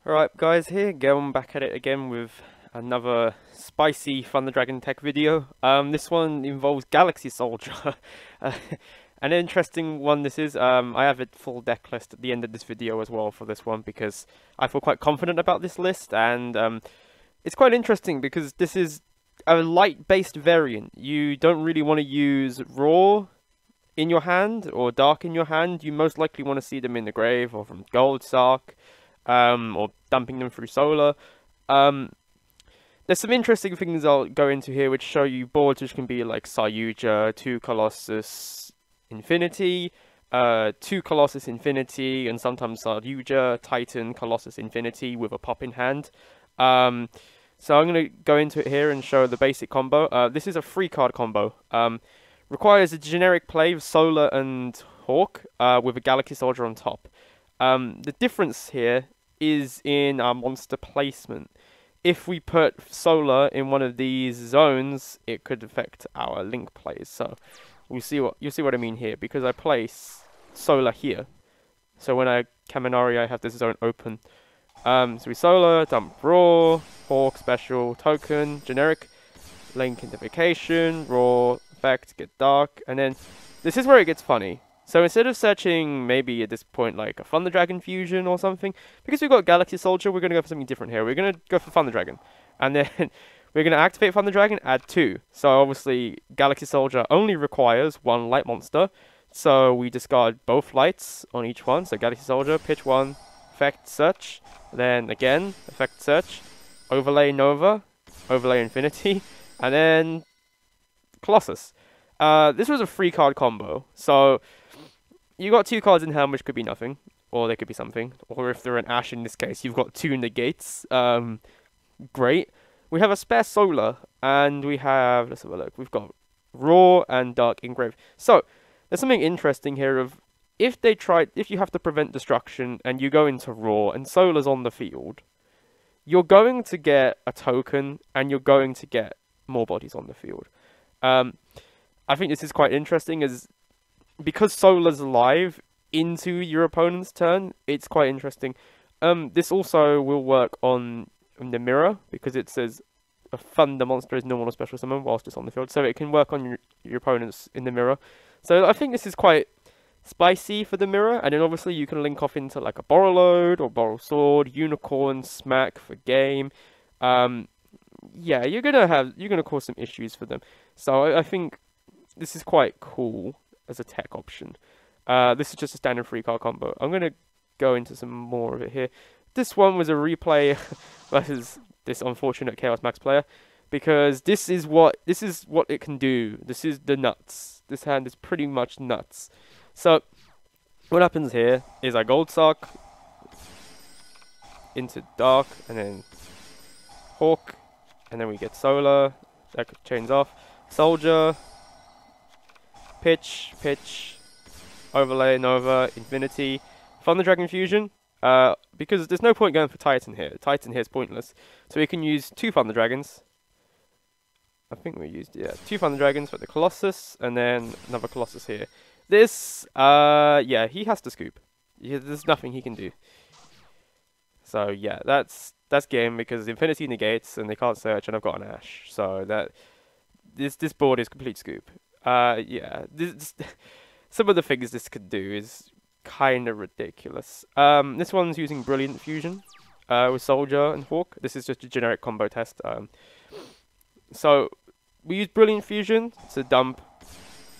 Alright guys, here, going back at it again with another spicy Thunder Dragon tech video. This one involves Galaxy Soldier. uh, an interesting one this is. I have a full deck list at the end of this video as well for this one because I feel quite confident about this list, and it's quite interesting because this is a light-based variant. You don't really want to use Raw in your hand or Dark in your hand. You most likely want to see them in the grave or from Gold Sark. Or dumping them through solar. There's some interesting things I'll go into here which show you boards which can be like Sayuja, 2 Colossus Infinity, 2 Colossus Infinity, and sometimes Sayuja, Titan, Colossus Infinity with a pop in hand. So I'm going to go into it here and show the basic combo. This is a 3-card combo. Requires a generic play of Solar and Hawk with a Galaxy Soldier on top. The difference here is in our monster placement. If we put Solar in one of these zones, it could affect our link plays. So you'll see what I mean here, because I place Solar here. So when I Kaminari, I have this zone open. So we Solar, dump Raw, Hawk, Special, Token, Generic, Link Identification, Raw, Effect, get Dark, and then this is where it gets funny. So instead of searching maybe at this point like a Thunder Dragon fusion or something, because we've got Galaxy Soldier, we're going to go for something different here. We're going to go for Thunder Dragon. And then we're going to activate Thunder Dragon, add 2. So obviously Galaxy Soldier only requires 1 light monster. So we discard both lights on each one. So Galaxy Soldier, pitch 1, effect search. Then again, effect search, overlay Nova, overlay Infinity, and then Colossus. This was a 3-card combo. So you got 2 cards in hand, which could be nothing, or they could be something. Or if they're an Ash in this case, you've got 2 Negates. Great. We have a spare Solar, and we have, let's have a look, we've got Raw and Dark Engrave. So, there's something interesting here of, if you have to prevent destruction, and you go into Raw, and Solar's on the field, you're going to get a token, and you're going to get more bodies on the field. I think this is quite interesting, as because Solar's alive into your opponent's turn, it's quite interesting. This also will work on the mirror, because it says a Thunder monster is normal or special summon whilst it's on the field, so it can work on your opponents in the mirror. So I think this is quite spicy for the mirror, and then obviously you can link off into like a Borrowload or Borrow Sword, Unicorn, Smack for game. Yeah, you're gonna cause some issues for them. So I think this is quite cool as a tech option. This is just a standard 3-card combo. I'm going to go into some more of it here. This one was a replay versus this unfortunate Chaos Max player, because this is what it can do. This is the nuts. This hand is pretty much nuts. So what happens here is I Gold Sark into Dark, and then Hawk, and then we get Solar. That chains off. Soldier, pitch, overlay, Nova, Infinity, Thunder Dragon Fusion, because there's no point going for Titan here. Titan here is pointless. So we can use 2 Thunder Dragons. I think we used, 2 Thunder Dragons for the Colossus, and then another Colossus here. This, yeah, he has to scoop. There's nothing he can do. So yeah, that's game, because Infinity negates, and they can't search, and I've got an Ash. So this board is complete scoop. Yeah, some of the things this could do is kind of ridiculous. This one's using Brilliant Fusion with Soldier and Hawk. This is just a generic combo test. So we use Brilliant Fusion to dump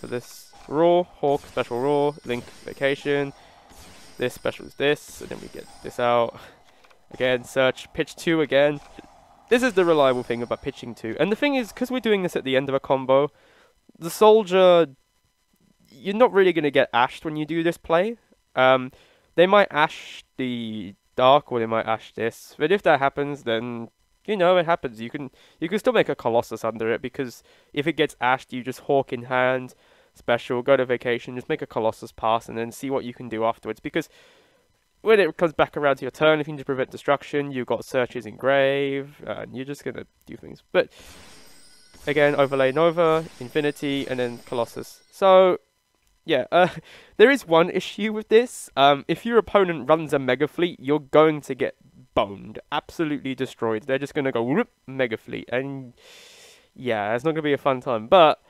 for this Raw, Hawk, Special Raw, Link Vacation. This special is this, and then we get this out. Again, search, pitch 2 again. This is the reliable thing about pitching 2. And the thing is, because we're doing this at the end of a combo, the Soldier, you're not really going to get ashed when you do this play. They might ash the Dark, or they might ash this. But if that happens, then, you know, it happens. You can still make a Colossus under it, because if it gets ashed, you just Hawk in hand, Special, go to Vacation, just make a Colossus pass, and then see what you can do afterwards. Because when it comes back around to your turn, if you need to prevent destruction, you've got Searches in Grave, and you're just going to do things. But again, overlay Nova, Infinity, and then Colossus. So yeah, there is one issue with this. If your opponent runs a Mega Fleet, you're going to get boned, absolutely destroyed. They're just gonna go whoop, Mega Fleet, and yeah, it's not gonna be a fun time. But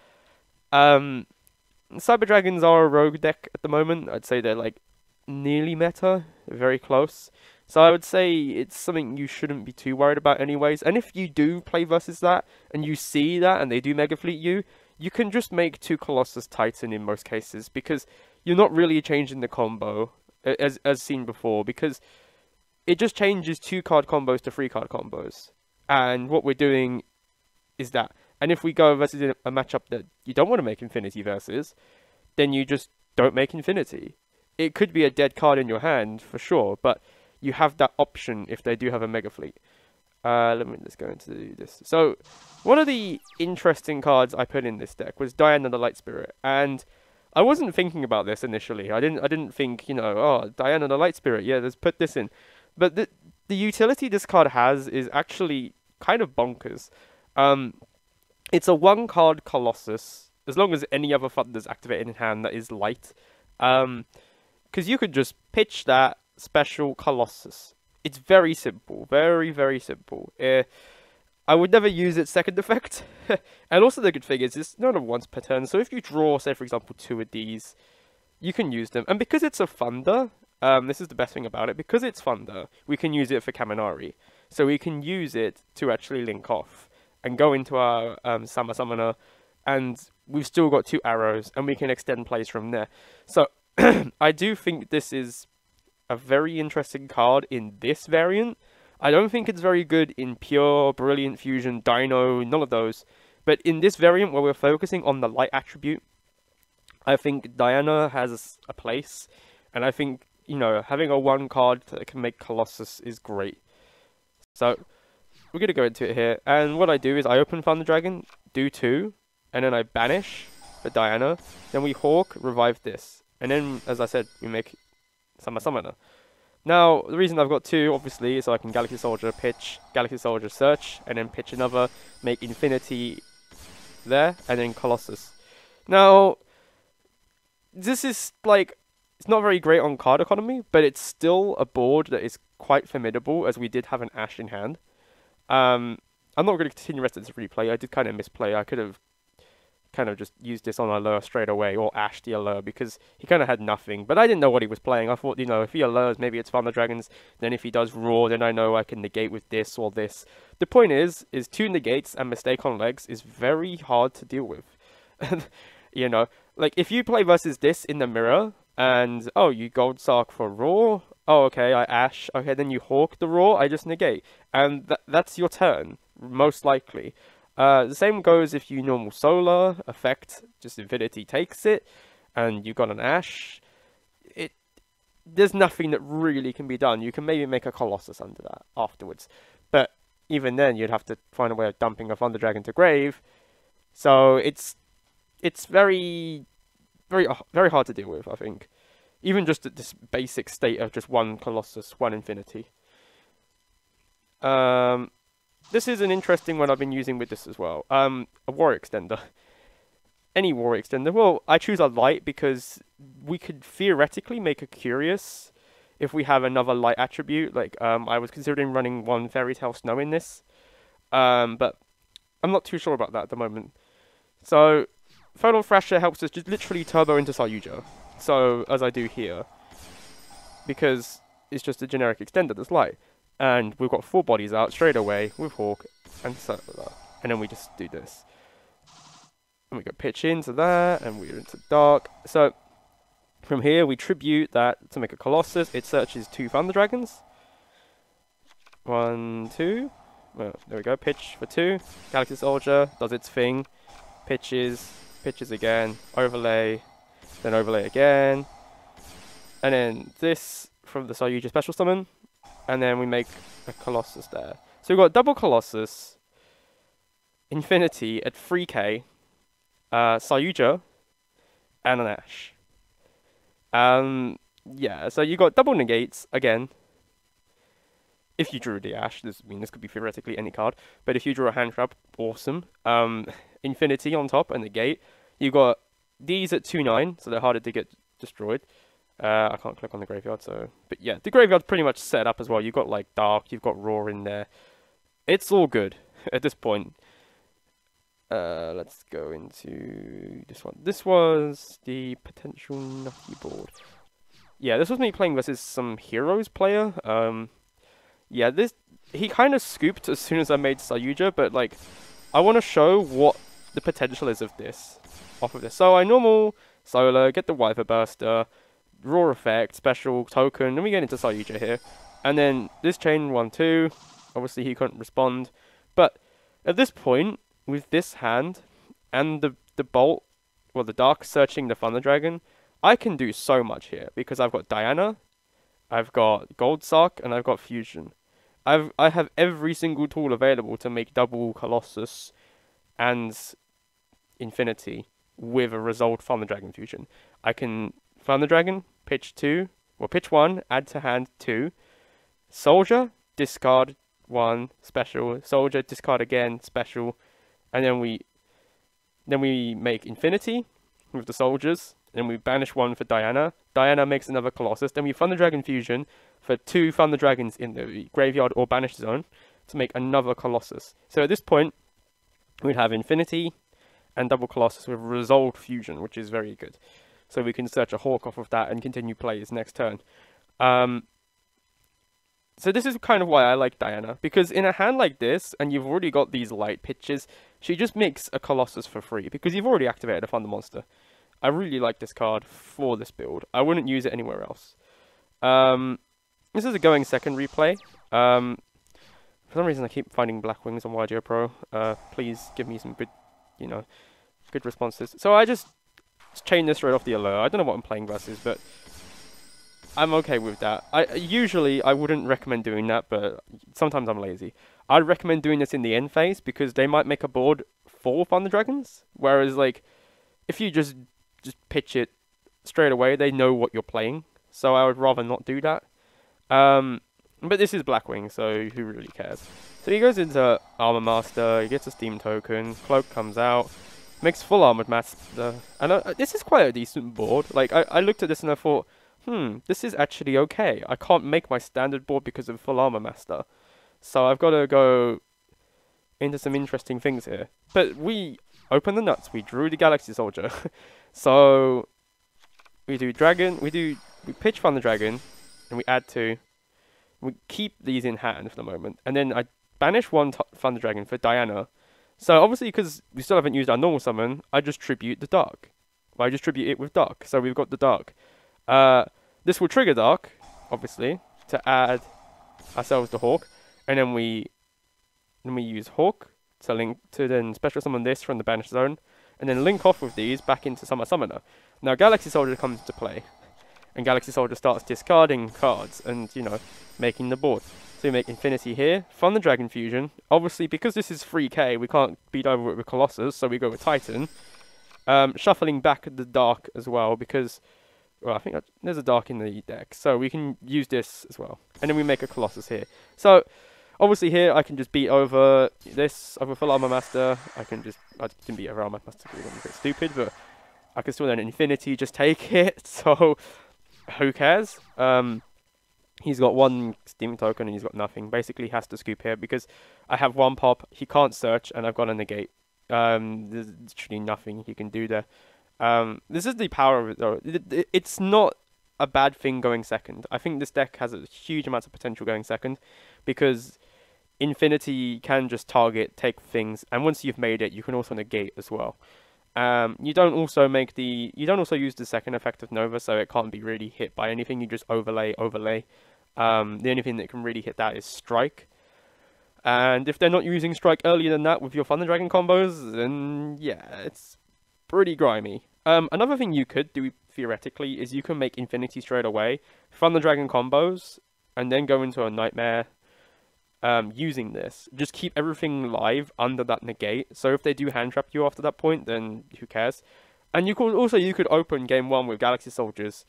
Cyber Dragons are a rogue deck at the moment. I'd say they're like nearly meta, very close. So I would say it's something you shouldn't be too worried about anyways. And if you do play versus that, and you see that, and they do Mega Fleet you can just make 2 Colossus Titan in most cases, because you're not really changing the combo, as seen before, because it just changes 2-card combos to 3-card combos. And what we're doing is that. And if we go versus a matchup that you don't want to make Infinity versus, then you just don't make Infinity. It could be a dead card in your hand, for sure, but you have that option if they do have a Mega Fleet. Let's go into this. So, one of the interesting cards I put in this deck was Diana the Light Spirit, and I wasn't thinking about this initially. I didn't think, you know, oh, Diana the Light Spirit, yeah, let's put this in. But the utility this card has is actually kind of bonkers. It's a 1-card Colossus, as long as any other Thunder's activated in hand that is light. Because you could just pitch that special Colossus. It's very simple, very, very simple. I would never use its second effect. And also the good thing is, it's not a once per turn, so if you draw, say for example, 2 of these, you can use them. And because it's a Thunder, this is the best thing about it, because it's Thunder, we can use it for Kaminari. So we can use it to actually link off and go into our Summer Summoner, and we've still got 2 arrows, and we can extend plays from there. So, I do think this is a very interesting card in this variant. I don't think it's very good in Pure, Brilliant Fusion, Dino, none of those. But in this variant, where we're focusing on the light attribute, I think Diana has a place, and I think, you know, having a 1 card that can make Colossus is great. So, we're going to go into it here, and what I do is I open Thunder Dragon, do 2, and then I banish for Diana, then we Hawk, revive this, and then, as I said, we make Summer Summoner. Now, the reason I've got 2, obviously, is so I can Galaxy Soldier pitch, Galaxy Soldier search, and then pitch another, make Infinity there, and then Colossus. Now, this is, like, it's not very great on card economy, but it's still a board that is quite formidable, as we did have an Ash in hand. I'm not going to continue the rest of this replay. I did kind of misplay. I could have kind of just used this on Allure straight away, or Ash the Allure, because he kind of had nothing. But I didn't know what he was playing. I thought, you know, if he Allures, maybe it's Thunder Dragons. Then if he does Roar, then I know I can negate with this or this. The point is 2 negates and mistake on legs is very hard to deal with. You know, like, if you play versus this in the mirror, and, oh, you Gold Sark for Roar, oh, okay, I Ash, okay, then you Hawk the Roar, I just negate. And that's your turn, most likely. The same goes if you normal Solar, effect, just Infinity takes it, and you got an Ash. There's nothing that really can be done. You can maybe make a Colossus under that afterwards. But even then, you'd have to find a way of dumping a Thunder Dragon to grave. So it's very, very, very hard to deal with, I think. Even just at this basic state of just 1 Colossus, 1 Infinity. This is an interesting one I've been using with this as well. A War Extender. Any War Extender. Well, I choose a light because we could theoretically make a Curious if we have another light attribute. Like, I was considering running 1 Fairy Tale Snow in this. But I'm not too sure about that at the moment. So, Photon Thrasher helps us just literally turbo into Saryuja. So, as I do here. Because it's just a generic extender that's light. And we've got 4 bodies out straight away with Hawk and Solar. And then we just do this. And we go pitch into that, and we're into Dark. So, from here, we tribute that to make a Colossus. It searches 2 Thunder Dragons. 1, 2. Well, there we go. Pitch for 2. Galaxy Soldier does its thing. Pitches again. Overlay. Then overlay again. And then this from the Saryuja Special Summon. And then we make a Colossus there. So we've got double Colossus, Infinity at 3k, Saryuja, and an Ash. Yeah, so you got double negates again. If you drew the Ash, this could be theoretically any card. But if you draw a hand trap, awesome. Infinity on top and negate. You got these at 2-9, so they're harder to get destroyed. I can't click on the graveyard, so... But yeah, the graveyard's pretty much set up as well. You've got, like, Dark, you've got Raw in there. It's all good at this point. Let's go into this one. This was the potential Nucky board. Yeah, this was me playing versus some Heroes player. Yeah, he kind of scooped as soon as I made Sayuja, but, like, I want to show what the potential is of this, off of this. So I normal Solar, get the Wyver Burster, Raw effect, special token, then we get into Sayuja here. And then this chain 1-2, obviously he couldn't respond. But at this point, with this hand, and the Bolt, well the Dark searching the Thunder Dragon, I can do so much here, because I've got Diana, I've got Gold Sock, and I've got Fusion. I have every single tool available to make double Colossus and Infinity with a resolved Thunder Dragon Fusion. I can Thunder Dragon, pitch 2, well pitch 1, add to hand 2, Soldier, discard 1, special, Soldier, discard again, special, and then we make Infinity with the soldiers, then we banish 1 for Diana. Diana makes another Colossus, then we Thunder Dragon Fusion for 2 Thunder Dragons in the graveyard or banished zone to make another Colossus. So at this point, we'd have Infinity and double Colossus with resolved Fusion, which is very good. So we can search a Hawk off of that and continue plays next turn. So this is kind of why I like Diana, because in a hand like this, and you've already got these light pitches, she just makes a Colossus for free, because you've already activated a Thunder Monster. I really like this card for this build. I wouldn't use it anywhere else. This is a going second replay. For some reason I keep finding Black Wings on YGO Pro. Please give me some good, good responses. So I just chain this right off the alert. I don't know what I'm playing versus, but I'm okay with that. Usually I wouldn't recommend doing that, but sometimes I'm lazy. I'd recommend doing this in the end phase, because they might make a board for Thunder Dragons, whereas like if you just pitch it straight away, they know what you're playing. So I would rather not do that. But this is Blackwing, so who really cares? So he goes into Armor Master, he gets a Steam token, Cloak comes out, makes full Armored Master, and this is quite a decent board. Like, I looked at this and I thought, this is actually okay. I can't make my standard board because of full Armor Master. So I've got to go into some interesting things here. But we open the nuts, we drew the Galaxy Soldier. So we do Dragon, we pitch Thunder Dragon, and we add 2. We keep these in hand for the moment, and then I banish 1 Thunder Dragon for Diana. So obviously, because we still haven't used our normal summon, I just tribute the Dark. Well, I just tribute it with Dark, so we've got the Dark. This will trigger Dark, obviously, to add ourselves the Hawk, and then we use Hawk to link to then special summon this from the banished zone, and then link off with these back into Summer Summoner. Now Galaxy Soldier comes into play, and Galaxy Soldier starts discarding cards and, making the board. So we make Infinity here, Thunder Dragon Fusion. Obviously, because this is 3k, we can't beat over it with Colossus, so we go with Titan. Shuffling back the Dark as well, because, well, I think there's a Dark in the deck, so we can use this as well. And then we make a Colossus here. So, obviously here, I can just beat over this, over Full Armor Master. I can beat over Armor Master because I'm a bit stupid, but I can still then Infinity, just take it, so who cares? He's got 1 Steam token and he's got nothing. Basically, he has to scoop here because I have 1 pop, he can't search, and I've got a negate. There's literally nothing he can do there. This is the power of it, though. It's not a bad thing going second. I think this deck has a huge amount of potential going second, because Infinity can just target, take things, and once you've made it, you can also negate as well. You don't also use the second effect of Nova, so it can't be really hit by anything. You just overlay. The only thing that can really hit that is Strike. And if they're not using Strike earlier than that with your Thunder Dragon combos, then yeah, it's pretty grimy. Another thing you could do, theoretically, is you can make Infinity straight away, Thunder Dragon combos, and then go into a Nightmare using this. Just keep everything live under that negate, so if they do hand trap you after that point, then who cares? And you could open game 1 with Galaxy Soldiers,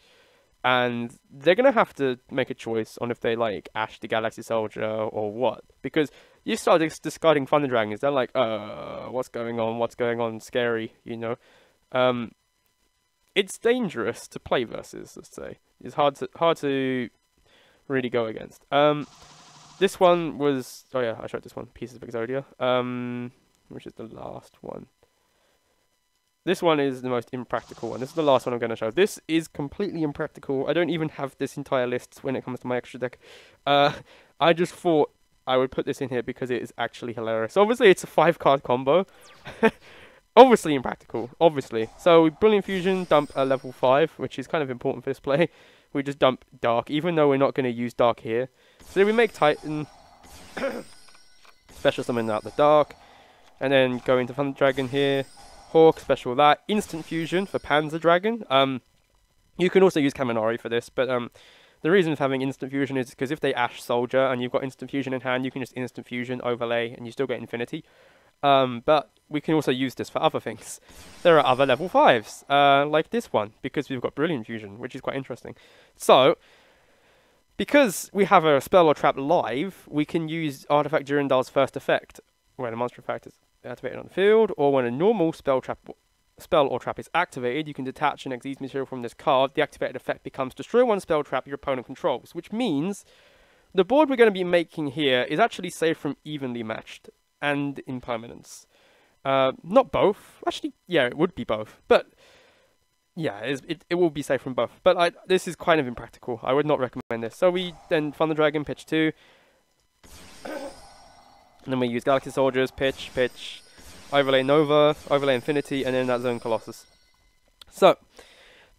and they're going to have to make a choice on if they like Ash the Galaxy Soldier or what, because you start discarding Thunder Dragons, they're like, what's going on, scary, it's dangerous to play versus, let's say. It's hard to really go against. This one was, oh yeah, I showed this one, Pieces of Exodia, which is the last one. This one is the most impractical one. This is the last one I'm going to show. This is completely impractical. I don't even have this entire list when it comes to my extra deck. I just thought I would put this in here because it is actually hilarious. Obviously, it's a 5-card combo. Obviously impractical, obviously. So, Brilliant Fusion, dump a level 5, which is kind of important for this play. We just dump Dark, even though we're not going to use Dark here. So we make Titan, special summon out the Dark, and then go into Thunder Dragon here. Hawk, special that. Instant Fusion for Panzer Dragon. You can also use Kaminari for this, but the reason for having Instant Fusion is because if they Ash Soldier and you've got Instant Fusion in hand, you can just Instant Fusion, overlay, and you still get Infinity. But we can also use this for other things. There are other level 5s, like this one, because we've got Brilliant Fusion, which is quite interesting. So, because we have a spell or trap live, we can use Artifact Durandal's first effect, when a monster effect is activated on the field, or when a normal spell or trap is activated, you can detach an Xyz material from this card. The activated effect becomes destroy one spell trap your opponent controls, which means the board we're going to be making here is actually safe from evenly matched and impermanence. Not both. Actually, yeah, it would be both. But yeah, it will be safe from both. But this is kind of impractical. I would not recommend this. So we then Thunder Dragon, pitch 2. And then we use Galaxy Soldiers, pitch, overlay Nova, overlay Infinity, and then that Zone Colossus. So,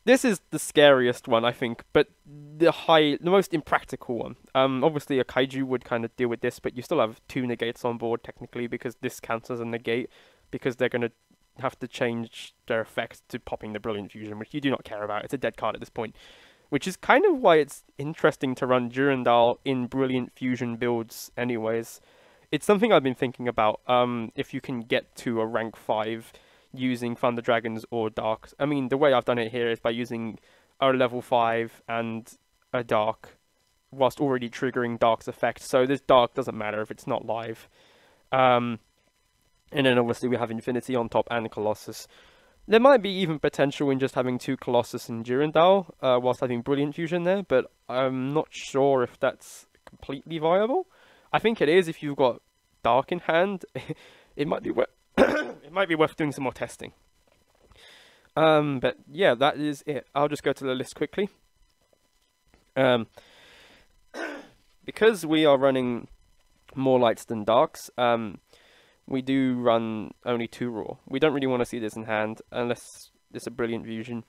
this is the scariest one, I think, but the most impractical one. Obviously a Kaiju would kind of deal with this, but you still have 2 negates on board, technically, because this counts as a negate, because they're going to have to change their effect to popping the Brilliant Fusion, which you do not care about. It's a dead card at this point. Which is kind of why it's interesting to run Durandal in Brilliant Fusion builds anyways. It's something I've been thinking about, if you can get to a rank 5 using Thunder Dragons or Darks. I mean, the way I've done it here is by using a level 5 and a Dark, whilst already triggering Dark's effect. So this Dark doesn't matter if it's not live. And then obviously we have Infinity on top and Colossus. There might be even potential in just having 2 Colossus and Durandal, whilst having Brilliant Fusion there, but I'm not sure if that's completely viable. I think it is if you've got Dark in hand. It might be worth doing some more testing. But yeah, that is it. I'll just go to the list quickly. Because we are running more lights than darks, we do run only 2 raw. We don't really want to see this in hand unless it's a Brilliant Fusion.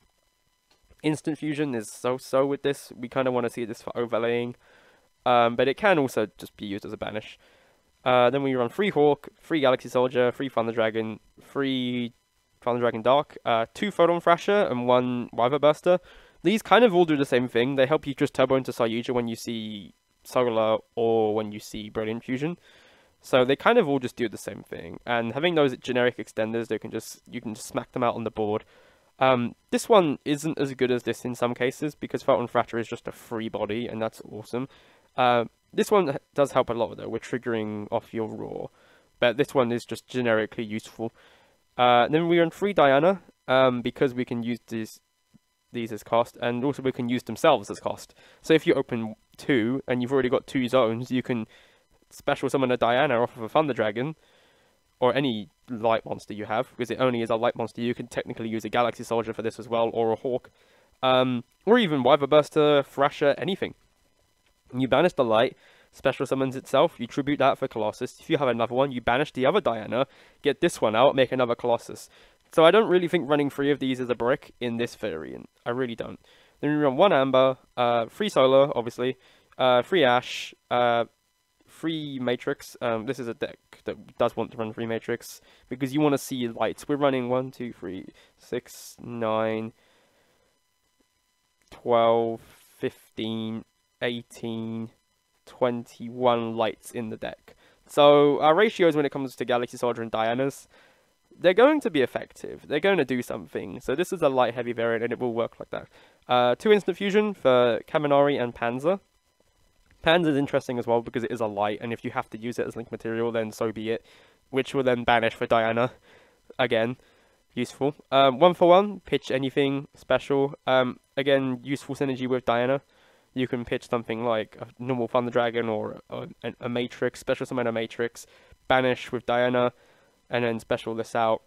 Instant Fusion is so-so with this. We kind of want to see this for overlaying. But it can also just be used as a banish. Then we run 3 Hawk, 3 Galaxy Soldier, 3 Thunder Dragon, 3 Thunder Dragon Dark, 2 Photon Thrasher, and 1 Wyver Burster. These kind of all do the same thing. They help you just turbo into Sayuja when you see Solar or when you see Brilliant Fusion. So they kind of all just do the same thing. And having those generic extenders, you can just smack them out on the board. This one isn't as good as this in some cases because Photon Thrasher is just a free body, and that's awesome. This one does help a lot though, we're triggering off your raw, but this one is just generically useful. Then we run 3 Diana, because we can use these as cost, and also we can use themselves as cost. So if you open 2, and you've already got 2 zones, you can special summon a Diana off of a Thunder Dragon, or any light monster you have, because it only is a light monster. You can technically use a Galaxy Soldier for this as well, or a Hawk, or even Wyver Burster, Thrasher, anything. You banish the light, special summons itself, you tribute that for Colossus. If you have another one, you banish the other Diana, get this one out, make another Colossus. So I don't really think running 3 of these is a brick in this variant. I really don't. Then we run 1 Amber, 3 Solar, obviously, 3 Ash, 3 Matrix. This is a deck that does want to run 3 Matrix, because you want to see lights. We're running 1, 2, 3, 6, 9, 12, 15... 18, 21 lights in the deck. So our ratios when it comes to Galaxy Soldier and Dianas, they're going to be effective. They're going to do something. So this is a light heavy variant and it will work like that. 2 Instant Fusion for Kaminari and Panzer. Panzer is interesting as well because it is a light, and if you have to use it as link material, then so be it. Which will then banish for Diana again. useful. 1-for-1, pitch anything special. Again, useful synergy with Diana. You can pitch something like a normal Thunder Dragon or a Matrix, special summon a Matrix, banish with Diana, and then special this out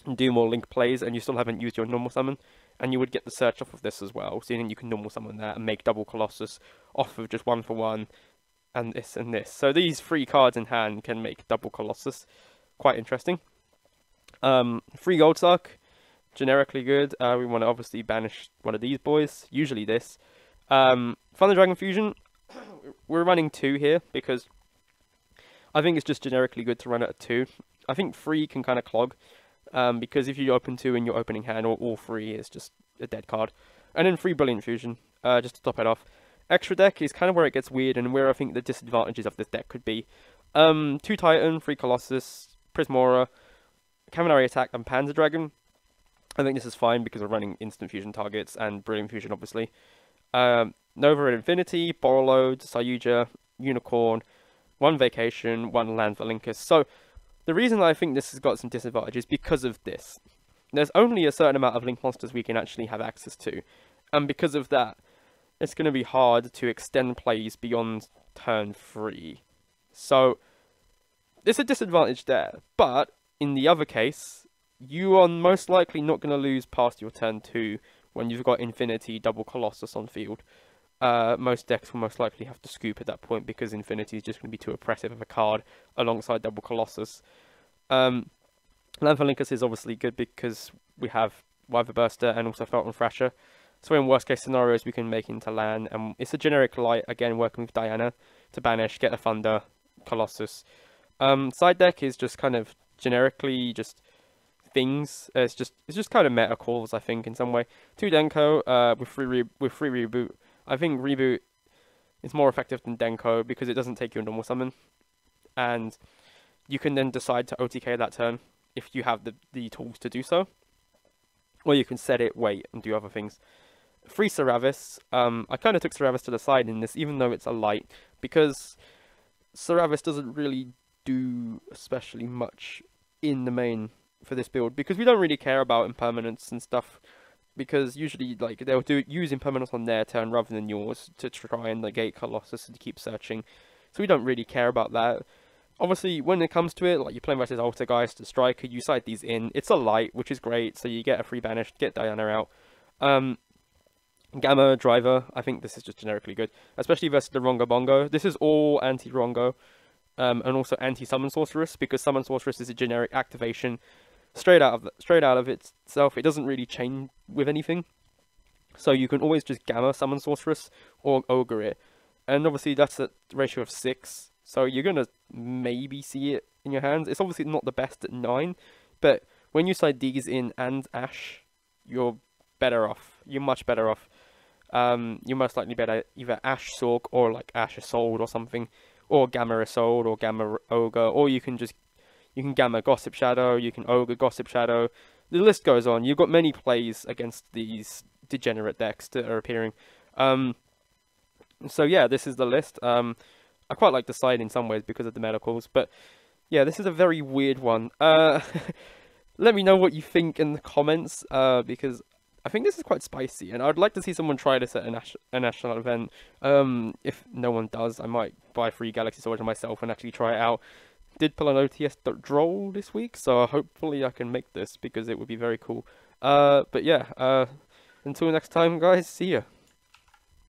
and do more link plays, and you still haven't used your normal summon, and you would get the search off of this as well. So then you can normal summon that and make double Colossus off of just 1-for-1 and this and this. So these 3 cards in hand can make double Colossus. Quite interesting. 3 gold suck, generically good. We want to obviously banish one of these boys, usually this. Thunder Dragon Fusion, we're running 2 here because I think it's just generically good to run it at 2. I think 3 can kind of clog, because if you open 2 in your opening hand, or all 3 is just a dead card. And then 3 Brilliant Fusion, just to top it off. Extra deck is kind of where it gets weird and where I think the disadvantages of this deck could be. 2 Titan, 3 Colossus, Prismora, Kaminari Attack, and Panzer Dragon. I think this is fine because we're running instant fusion targets and Brilliant Fusion, obviously. Nova and Infinity, Borreload, Sayuja, Unicorn, 1 Vacation, 1 Land Valinkus. So, the reason I think this has got some disadvantages is because of this. There's only a certain amount of Link monsters we can actually have access to. And because of that, it's going to be hard to extend plays beyond turn 3. So, there's a disadvantage there. But, in the other case, you are most likely not going to lose past your turn 2 when you've got Infinity double Colossus on field. Most decks will most likely have to scoop at that point because Infinity is just going to be too oppressive of a card alongside double Colossus. Land Valinkus is obviously good because we have Wyver Burster and also Felton Thrasher. So in worst case scenarios we can make into land, and it's a generic light, again working with Diana to banish, get a Thunder, Colossus. Side deck is just kind of generically just things. It's just kind of meta calls, I think, in some way. 2 Denko with free reboot. I think reboot is more effective than Denko because it doesn't take your normal summon, and you can then decide to OTK that turn if you have the tools to do so, or you can set it, wait, and do other things. 3 Seravis. I kind of took Seravis to the side in this, even though it's a light, because Seravis doesn't really do especially much in the main for this build, because we don't really care about impermanence and stuff, because usually like they'll use impermanence on their turn rather than yours to try and negate Colossus and to keep searching, so we don't really care about that. Obviously, when it comes to it, like you're playing versus Altergeist, Striker, you side these in. It's a light, which is great, so you get a free banish, get Diana out. Gamma, Driver, I think this is just generically good, especially versus the Rongo Bongo. This is all anti-Rongo, and also anti-Summon Sorceress, because Summon Sorceress is a generic activation straight out of itself. It doesn't really chain with anything, so you can always just Gamma Summon Sorceress or Ogre it, and obviously that's a ratio of 6. So you're going to maybe see it in your hands. It's obviously not the best at 9, but when you side these in and Ash, you're better off. You're much better off. You're most likely better either Ash Sork or like Ash Isolde or something, or Gamma Isolde or Gamma Ogre, or you can Gamma Gossip Shadow, you can Ogre Gossip Shadow. The list goes on. You've got many plays against these degenerate decks that are appearing. So yeah, this is the list. I quite like the side in some ways because of the medicals, but yeah, this is a very weird one. Let me know what you think in the comments, because I think this is quite spicy, and I'd like to see someone try this at a national event. If no one does, I might buy 3 Galaxy Soldier myself and actually try it out. Did pull an OTS droll this week, so hopefully I can make this because it would be very cool. But yeah, until next time, guys, see ya.